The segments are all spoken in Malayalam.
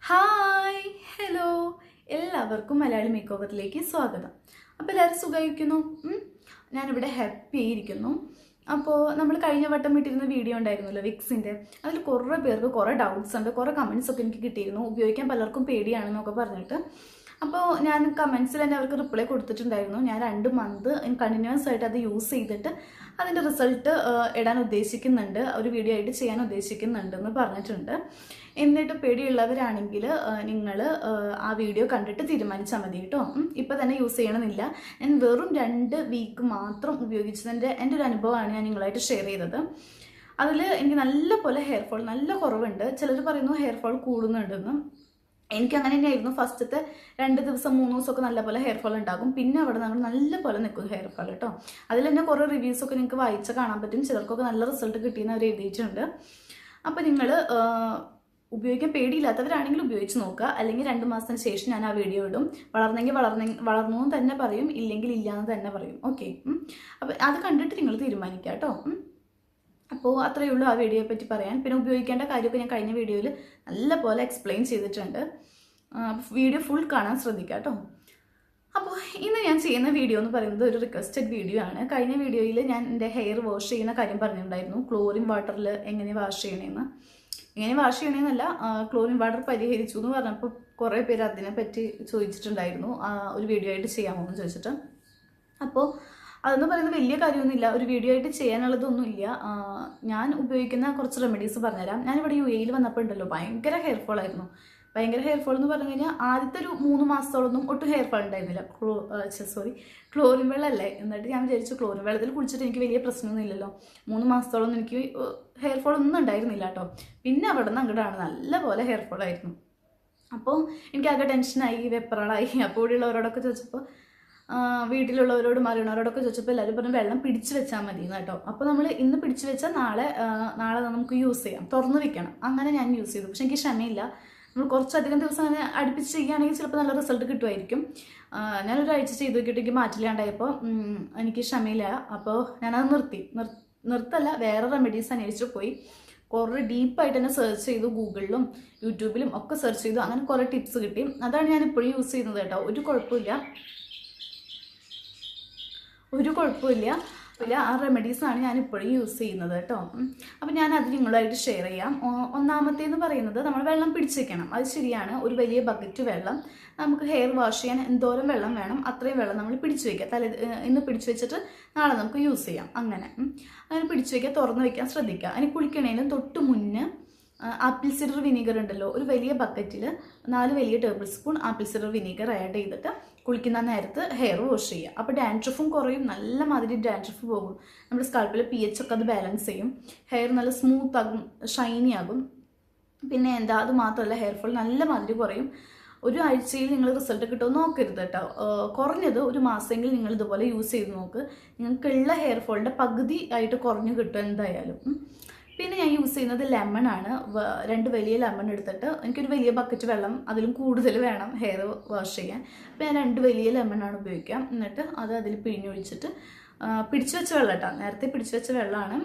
ഹായ് ഹലോ എല്ലാവർക്കും മലയാളി മേക്ക് ഓവറിലേക്ക് സ്വാഗതം. അപ്പോൾ എല്ലാവരും സുഖമായിരിക്കുന്നു. ഞാനിവിടെ ഹാപ്പി ആയിരിക്കുന്നു. അപ്പോൾ നമ്മൾ കഴിഞ്ഞ വട്ടം ഇട്ടിരുന്ന വീഡിയോ ഉണ്ടായിരുന്നല്ലോ വിക്സിൻ്റെ, അതിൽ കുറേ പേർക്ക് കുറേ ഡൗട്ട്സ് ഉണ്ട്, കുറേ കമൻറ്റ്സ് ഒക്കെ എനിക്ക് കിട്ടിയിരുന്നു. ഉപയോഗിക്കാൻ പലർക്കും പേടിയാണെന്നൊക്കെ പറഞ്ഞിട്ട്. അപ്പോൾ ഞാൻ കമൻസിൽ തന്നെ അവർക്ക് റിപ്ലൈ കൊടുത്തിട്ടുണ്ടായിരുന്നു. ഞാൻ 2 മന്ത് കണ്ടിന്യൂസ് ആയിട്ട് അത് യൂസ് ചെയ്തിട്ട് അതിൻ്റെ റിസൾട്ട് ഇടാൻ ഉദ്ദേശിക്കുന്നുണ്ട്, ഒരു വീഡിയോ ആയിട്ട് ചെയ്യാൻ ഉദ്ദേശിക്കുന്നുണ്ടെന്ന് പറഞ്ഞിട്ടുണ്ട്. എന്നിട്ട് പേടിയുള്ളവരാണെങ്കിൽ നിങ്ങൾ ആ വീഡിയോ കണ്ടിട്ട് തീരുമാനിച്ചാൽ മതി കേട്ടോ. ഇപ്പം തന്നെ യൂസ് ചെയ്യണമെന്നില്ല. ഞാൻ വെറും 2 വീക്ക് മാത്രം ഉപയോഗിച്ചതിൻ്റെ എൻ്റെ ഒരു അനുഭവമാണ് ഞാൻ നിങ്ങളായിട്ട് ഷെയർ ചെയ്തത്. അതിൽ എനിക്ക് നല്ല പോലെ ഹെയർ ഫോൾ നല്ല കുറവുണ്ട്. ചിലർ പറയുന്നു ഹെയർ ഫോൾ കൂടുന്നുണ്ടെന്ന്. എനിക്ക് അങ്ങനെ തന്നെയായിരുന്നു. ഫസ്റ്റത്തെ 2 ദിവസം 3 ദിവസമൊക്കെ നല്ലപോലെ ഹെയർ ഫോൾ ഉണ്ടാകും. പിന്നെ അവിടെ നമ്മൾ നല്ലപോലെ നിൽക്കും ഹെയർ ഫോൾ കേട്ടോ. അതിൽ തന്നെ കുറേ റിവ്യൂസൊക്കെ നിങ്ങൾക്ക് വായിച്ചാൽ കാണാൻ പറ്റും. ചിലർക്കൊക്കെ നല്ല റിസൾട്ട് കിട്ടിയെന്ന് അവർ എഴുതിയിട്ടുണ്ട്. അപ്പോൾ നിങ്ങൾ ഉപയോഗിക്കാൻ പേടിയില്ലാത്തവരാണെങ്കിൽ ഉപയോഗിച്ച് നോക്കുക. അല്ലെങ്കിൽ 2 മാസത്തിന് ശേഷം ഞാൻ ആ വീഡിയോ ഇടും. വളർന്നെങ്കിൽ വളർന്നു എന്ന് തന്നെ പറയും, ഇല്ലെങ്കിൽ ഇല്ലയെന്ന് തന്നെ പറയും. ഓക്കെ, അപ്പോൾ അത് കണ്ടിട്ട് നിങ്ങൾ തീരുമാനിക്കുക കേട്ടോ. അപ്പോൾ അത്രയേ ഉള്ളൂ ആ വീഡിയോയെ പറ്റി പറയാൻ. പിന്നെ ഉപയോഗിക്കേണ്ട കാര്യമൊക്കെ ഞാൻ കഴിഞ്ഞ വീഡിയോയിൽ നല്ല പോലെ എക്സ്പ്ലെയിൻ ചെയ്തിട്ടുണ്ട്. വീഡിയോ ഫുൾ കാണാൻ ശ്രദ്ധിക്കുക കേട്ടോ. അപ്പോൾ ഇന്ന് ഞാൻ ചെയ്യുന്ന വീഡിയോ എന്ന് പറയുന്നത് ഒരു റിക്വസ്റ്റഡ് വീഡിയോ ആണ്. കഴിഞ്ഞ വീഡിയോയിൽ ഞാൻ എൻ്റെ ഹെയർ വാഷ് ചെയ്യുന്ന കാര്യം പറഞ്ഞിട്ടുണ്ടായിരുന്നു. ക്ലോറിൻ വാട്ടറിൽ എങ്ങനെ വാഷ് ചെയ്യണമെന്ന്. എങ്ങനെ വാഷ് ചെയ്യണമെന്നല്ല, ക്ലോറിൻ വാട്ടർ പരിഹരിച്ചു എന്ന് പറഞ്ഞപ്പോൾ കുറേ പേര് അതിനെപ്പറ്റി ചോദിച്ചിട്ടുണ്ടായിരുന്നു, ഒരു വീഡിയോ ആയിട്ട് ചെയ്യാമോ എന്ന് ചോദിച്ചിട്ട്. അപ്പോൾ അതെന്ന് പറയുന്നത് വലിയ കാര്യമൊന്നുമില്ല, ഒരു വീഡിയോ ആയിട്ട് ചെയ്യാനുള്ളതൊന്നുമില്ല. ഞാൻ ഉപയോഗിക്കുന്ന കുറച്ച് റെമഡീസ് പറഞ്ഞുതരാം. ഞാനിവിടെ UAE വന്നപ്പോൾ ഉണ്ടല്ലോ ഭയങ്കര ഹെയർ ഫോൾ ആയിരുന്നു. ഭയങ്കര ഹെയർ ഫോൾ എന്ന് പറഞ്ഞു കഴിഞ്ഞാൽ ആദ്യത്തെ ഒരു 3 മാസത്തോളൊന്നും ഒട്ടും ഹെയർ ഫോൾ ഉണ്ടായിരുന്നില്ല. ക്ലോറിൻ വെള്ളമല്ലേ. എന്നിട്ട് ഞാൻ വിചാരിച്ചു ക്ലോറിൻ വെള്ളത്തിൽ കുളിച്ചിട്ട് എനിക്ക് വലിയ പ്രശ്നമൊന്നും ഇല്ലല്ലോ. 3 മാസത്തോളൊന്നും എനിക്ക് ഹെയർ ഫോൾ ഒന്നും ഉണ്ടായിരുന്നില്ല കേട്ടോ. പിന്നെ അവിടെ നിന്ന് അങ്ങോട്ടാണ് നല്ല പോലെ ഹെയർ ഫോൾ ആയിരുന്നു. അപ്പോൾ എനിക്കാകെ ടെൻഷനായി, വെപ്രാളായി. അപ്പോൾ ഇവിടെയുള്ളവരോടൊക്കെ ചോദിച്ചപ്പോൾ, വീട്ടിലുള്ളവരോടും അറിയണവരോടൊക്കെ ചോദിച്ചപ്പോൾ എല്ലാവരും പറഞ്ഞു വെള്ളം പിടിച്ചു വെച്ചാൽ മതി എന്ന് കേട്ടോ. അപ്പോൾ നമ്മൾ ഇന്ന് പിടിച്ചു വെച്ചാൽ നാളെ നമുക്ക് യൂസ് ചെയ്യാം, തുറന്നു വെക്കണം. അങ്ങനെ ഞാൻ യൂസ് ചെയ്തു. പക്ഷെ എനിക്ക് ക്ഷമയില്ല. നമ്മൾ കുറച്ചധികം ദിവസം അങ്ങനെ അടുപ്പിച്ച് ചെയ്യുകയാണെങ്കിൽ ചിലപ്പോൾ നല്ല റിസൾട്ട് കിട്ടുമായിരിക്കും. ഞാനൊരാഴ്ച ചെയ്ത് നോക്കിയിട്ട് എനിക്ക് മാറ്റില്ലാണ്ടായപ്പോൾ എനിക്ക് ക്ഷമയില്ല. അപ്പോൾ ഞാനത് നിർത്തല്ല, വേറെ റെമഡീസ് അന്വേഷിച്ച് പോയി. കുറേ ഡീപ്പായിട്ട് തന്നെ സെർച്ച് ചെയ്തു, ഗൂഗിളിലും യൂട്യൂബിലും ഒക്കെ സെർച്ച് ചെയ്തു. അങ്ങനെ കുറേ ടിപ്സ് കിട്ടി. അതാണ് ഞാൻ ഇപ്പോഴും യൂസ് ചെയ്യുന്നത് കേട്ടോ. ഒരു കുഴപ്പമില്ല. ആ റെമഡീസാണ് ഞാൻ ഇപ്പോഴും യൂസ് ചെയ്യുന്നത് കേട്ടോ. അപ്പം ഞാൻ അത് നിങ്ങളായിട്ട് ഷെയർ ചെയ്യാം. ഒന്നാമത്തേന്ന് പറയുന്നത്, നമ്മൾ വെള്ളം പിടിച്ച് വെക്കണം. അത് ശരിയാണ്. ഒരു വലിയ ബക്കറ്റ് വെള്ളം, നമുക്ക് ഹെയർ വാഷ് ചെയ്യാൻ എന്തോരം വെള്ളം വേണം അത്രയും വെള്ളം നമ്മൾ പിടിച്ച് വയ്ക്കുക. ഇന്ന് പിടിച്ച് വെച്ചിട്ട് നാളെ നമുക്ക് യൂസ് ചെയ്യാം. അങ്ങനെ പിടിച്ച് വയ്ക്കുക, തുറന്ന് വയ്ക്കാൻ ശ്രദ്ധിക്കുക. അതിന് കുളിക്കണേലും തൊട്ട് മുന്നേ ആപ്പിൾ സിഡർ വിനീഗർ ഉണ്ടല്ലോ, ഒരു വലിയ ബക്കറ്റിൽ 4 വലിയ table spoon apple cider vinegar add ചെയ്തിട്ട് കുളിക്കുന്ന നേരത്ത് ഹെയർ വാഷ് ചെയ്യുക. അപ്പോൾ ഡാൻഡ്രഫും കുറയും, നല്ല മാതിരി ഡാൻഡ്രഫ് പോകും. നമ്മുടെ സ്കാൽപ്പിൽ pH ഒക്കെ അത് ബാലൻസ് ചെയ്യും. ഹെയർ നല്ല സ്മൂത്ത് ആകും, ഷൈനി ആകും. പിന്നെ അത് മാത്രമല്ല, ഹെയർ ഫോൾ നല്ല മാതിരി കുറയും. ഒരു ആഴ്ചയിൽ നിങ്ങൾ റിസൾട്ട് കിട്ടുമെന്ന് നോക്കരുത് കേട്ടോ. കുറഞ്ഞത് ഒരു മാസമെങ്കിൽ നിങ്ങൾ ഇതുപോലെ യൂസ് ചെയ്ത് നോക്ക്. നിങ്ങൾക്കുള്ള ഹെയർ ഫോളിൻ്റെ പകുതി ആയിട്ട് കുറഞ്ഞു കിട്ടും എന്തായാലും. പിന്നെ ഞാൻ യൂസ് ചെയ്യുന്നത് ലെമൺ ആണ്. 2 വലിയ ലെമൺ എടുത്തിട്ട്, എനിക്കൊരു വലിയ ബക്കറ്റ് വെള്ളം അതിലും കൂടുതൽ വേണം ഹെയർ വാഷ് ചെയ്യാൻ. അപ്പോൾ ഞാൻ 2 വലിയ ലെമണാണ് ഉപയോഗിക്കാം. എന്നിട്ട് അത് അതിൽ പിഴിഞ്ഞൊഴിച്ചിട്ട് പിടിച്ചു വെച്ച വെള്ളം കേട്ടോ, നേരത്തെ പിടിച്ചു വെച്ച വെള്ളമാണ്.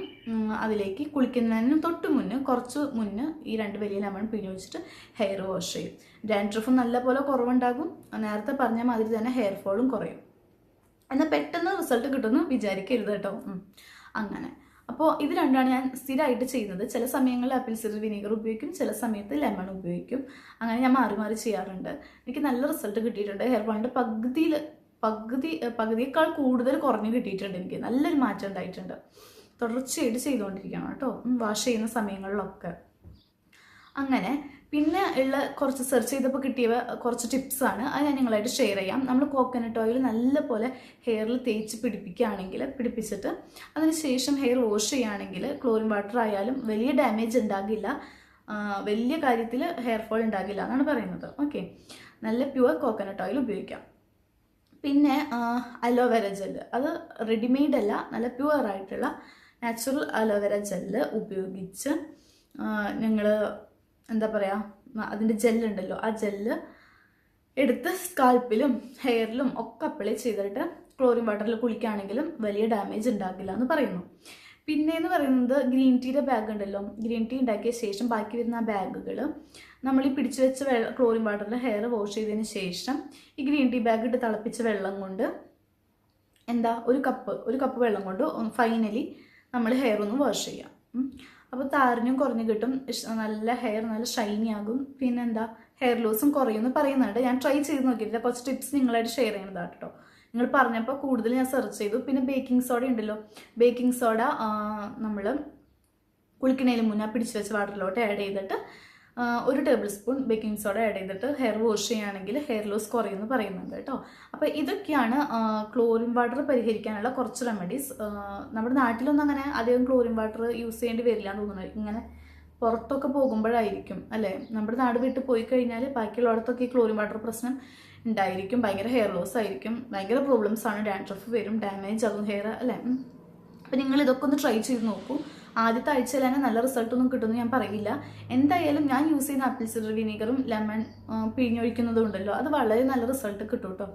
അതിലേക്ക് കുളിക്കുന്നതിന് തൊട്ട് കുറച്ച് മുന്നേ ഈ 2 വലിയ ലെമൺ പിഴിഞ്ഞൊഴിച്ചിട്ട് ഹെയർ വാഷ് ചെയ്യും. ഡാൻഡ്രഫും നല്ല പോലെ കുറവുണ്ടാകും. നേരത്തെ പറഞ്ഞ മാതിരി തന്നെ ഹെയർ ഫോളും കുറയും. എന്നാൽ പെട്ടെന്ന് റിസൾട്ട് കിട്ടുമെന്ന് വിചാരിക്കരുത് കേട്ടോ. അങ്ങനെ അപ്പോൾ ഇത് രണ്ടാണ് ഞാൻ സ്ഥിരമായിട്ട് ചെയ്യുന്നത്. ചില സമയങ്ങളിൽ ആപ്പിൾ സിഡർ വിനീഗർ ഉപയോഗിക്കും, ചില സമയത്ത് ലെമൺ ഉപയോഗിക്കും. അങ്ങനെ ഞാൻ മാറി മാറി ചെയ്യാറുണ്ട്. എനിക്ക് നല്ല റിസൾട്ട് കിട്ടിയിട്ടുണ്ട്. ഹെയർ ഫോളിൻ്റെ പകുതിയേക്കാൾ കൂടുതൽ കുറഞ്ഞ് കിട്ടിയിട്ടുണ്ട്. എനിക്ക് നല്ലൊരു മാറ്റം ഉണ്ടായിട്ടുണ്ട്. തുടർച്ചയായിട്ട് ചെയ്തുകൊണ്ടിരിക്കണം കേട്ടോ, വാഷ് ചെയ്യുന്ന സമയങ്ങളിലൊക്കെ. അങ്ങനെ പിന്നെ ഉള്ള കുറച്ച് സെർച്ച് ചെയ്തപ്പോൾ കിട്ടിയ കുറച്ച് ടിപ്സാണ്, അത് ഞാൻ നിങ്ങളായിട്ട് ഷെയർ ചെയ്യാം. നമ്മൾ കോക്കനട്ട് ഓയിൽ നല്ലപോലെ ഹെയറിൽ തേച്ച് പിടിപ്പിച്ചിട്ട് അതിന് ശേഷം ഹെയർ വാഷ് ചെയ്യുകയാണെങ്കിൽ ക്ലോറിൻ വാട്ടർ ആയാലും വലിയ ഡാമേജ് ഉണ്ടാകില്ല, വലിയ കാര്യത്തിൽ ഹെയർ ഫോൾ ഉണ്ടാകില്ല എന്നാണ് പറയുന്നത്. ഓക്കെ, നല്ല പ്യുവർ കോക്കനട്ട് ഓയിൽ ഉപയോഗിക്കാം. പിന്നെ അലോവേര ജെല്ല്, അത് റെഡിമെയ്ഡ് അല്ല, നല്ല പ്യുവർ ആയിട്ടുള്ള നാച്ചുറൽ അലോവേര ജെല്ല് ഉപയോഗിച്ച് നിങ്ങൾ അതിൻ്റെ ജെല്ലുണ്ടല്ലോ, ആ ജെല്ല് എടുത്ത് സ്കാൽപ്പിലും ഹെയറിലും ഒക്കെ അപ്ലൈ ചെയ്തിട്ട് ക്ലോറിൻ വാട്ടറിൽ കുളിക്കുകയാണെങ്കിലും വലിയ ഡാമേജ് ഉണ്ടാകില്ല എന്ന് പറയുന്നു. പിന്നെയെന്ന് പറയുന്നത് ഗ്രീൻ ടീയുടെ ബാഗ് ഉണ്ടല്ലോ, ഗ്രീൻ ടീ ഉണ്ടാക്കിയ ശേഷം ബാക്കി വരുന്ന ആ ബാഗുകൾ നമ്മൾ ഈ പിടിച്ചു വെച്ച ക്ലോറിൻ വാട്ടറിൽ ഹെയർ വാഷ് ചെയ്തതിന് ശേഷം ഈ ഗ്രീൻ ടീ ബാഗ് ഇട്ട് തിളപ്പിച്ച വെള്ളം കൊണ്ട് ഒരു കപ്പ് വെള്ളം കൊണ്ട് ഫൈനലി നമ്മൾ ഹെയർ ഒന്ന് വാഷ് ചെയ്യാം. അപ്പോൾ താരനും കുറഞ്ഞു കിട്ടും, നല്ല ഹെയർ നല്ല ഷൈനി ആകും, പിന്നെ ഹെയർ ലോസും കുറയുമെന്ന് പറയുന്നുണ്ട്. ഞാൻ ട്രൈ ചെയ്ത് നോക്കിയിട്ടില്ല, കുറച്ച് ടിപ്സ് നിങ്ങളായിട്ട് ഷെയർ ചെയ്യുന്നതാണ് കേട്ടോ. നിങ്ങൾ പറഞ്ഞപ്പോൾ കൂടുതൽ ഞാൻ സെർച്ച് ചെയ്തു. പിന്നെ ബേക്കിംഗ് സോഡ ഉണ്ടല്ലോ, ബേക്കിംഗ് സോഡ നമ്മൾ കുളിക്കുന്നതിന് മുന്നേ പിടിച്ചു വെച്ച വാട്ടറിലോട്ട് ആഡ് ചെയ്തിട്ട് 1 table spoon baking soda add ചെയ്തിട്ട് ഹെയർ വാഷ് ചെയ്യുകയാണെങ്കിൽ ഹെയർ ലോസ് കുറയുമെന്ന് പറയുന്നുണ്ട് കേട്ടോ. അപ്പോൾ ഇതൊക്കെയാണ് ക്ലോറിൻ വാട്ടർ പരിഹരിക്കാനുള്ള കുറച്ച് റെമഡീസ്. നമ്മുടെ നാട്ടിലൊന്നും അങ്ങനെ അധികം ക്ലോറിൻ വാട്ടർ യൂസ് ചെയ്യേണ്ടി വരില്ല എന്ന് തോന്നുന്നു. ഇങ്ങനെ പുറത്തൊക്കെ പോകുമ്പോഴായിരിക്കും അല്ലേ, നമ്മുടെ നാട് വിട്ട് പോയി കഴിഞ്ഞാൽ ബാക്കിയുള്ളിടത്തൊക്കെ ഈ ക്ലോറിൻ വാട്ടർ പ്രശ്നം ഉണ്ടായിരിക്കും. ഭയങ്കര ഹെയർ ലോസ് ആയിരിക്കും, ഭയങ്കര പ്രോബ്ലംസ് ആണ്, ഡാൻഡ്രഫ് വരും, ഡാമേജ് ആകും ഹെയർ അല്ലേ. അപ്പം നിങ്ങൾ ഇതൊക്കെ ഒന്ന് ട്രൈ ചെയ്ത് നോക്കൂ. ആദ്യത്തെ ആഴ്ചയിൽ തന്നെ നല്ല റിസൾട്ടൊന്നും കിട്ടുമെന്ന് ഞാൻ പറയില്ല. എന്തായാലും ഞാൻ യൂസ് ചെയ്യുന്ന ആപ്പിൾ സിഡർ വിനീഗറും ലെമൺ പിഴിഞ്ഞൊഴിക്കുന്നതും ഉണ്ടല്ലോ, അത് വളരെ നല്ല റിസൾട്ട് കിട്ടും കേട്ടോ.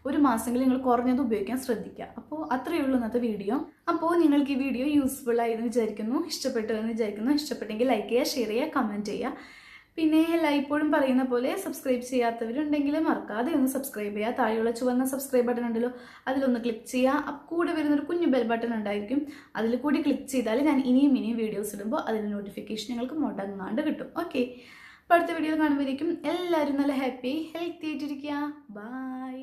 1 മാസമെങ്കിലും നിങ്ങൾ കുറഞ്ഞത് ഉപയോഗിക്കാൻ ശ്രദ്ധിക്കുക. അപ്പോൾ അത്രയേ ഉള്ളൂ ഇന്നത്തെ വീഡിയോ. അപ്പോൾ നിങ്ങൾക്ക് ഈ വീഡിയോ യൂസ്ഫുൾ ആയെന്ന് വിചാരിക്കുന്നു, ഇഷ്ടപ്പെട്ടു എന്ന് വിചാരിക്കുന്നു. ഇഷ്ടപ്പെട്ടെങ്കിൽ ലൈക്ക് ചെയ്യുക, ഷെയർ ചെയ്യുക, കമൻറ്റ് ചെയ്യുക. പിന്നെ എല്ലായ്പ്പോഴും പറയുന്ന പോലെ സബ്സ്ക്രൈബ് ചെയ്യാത്തവരുണ്ടെങ്കിൽ മറക്കാതെ ഒന്ന് സബ്സ്ക്രൈബ് ചെയ്യുക. താഴെയുള്ള ചുവന്ന സബ്സ്ക്രൈബ് ബട്ടൺ ഉണ്ടല്ലോ, അതിലൊന്ന് ക്ലിക്ക് ചെയ്യുക. കൂടെ വരുന്നൊരു കുഞ്ഞു ബെൽ ബട്ടൺ ഉണ്ടായിരിക്കും, അതിൽ കൂടി ക്ലിക്ക് ചെയ്താൽ ഞാൻ ഇനിയും വീഡിയോസ് ഇടുമ്പോൾ അതിൻ്റെ നോട്ടിഫിക്കേഷൻ നിങ്ങൾക്ക് മുടങ്ങാണ്ട് കിട്ടും. ഓക്കെ, അപ്പോൾ അടുത്ത വീഡിയോ കാണുമ്പോഴേക്കും എല്ലാവരും നല്ല ഹാപ്പി ഹെൽത്തി ആയിട്ടിരിക്കുക. ബൈ.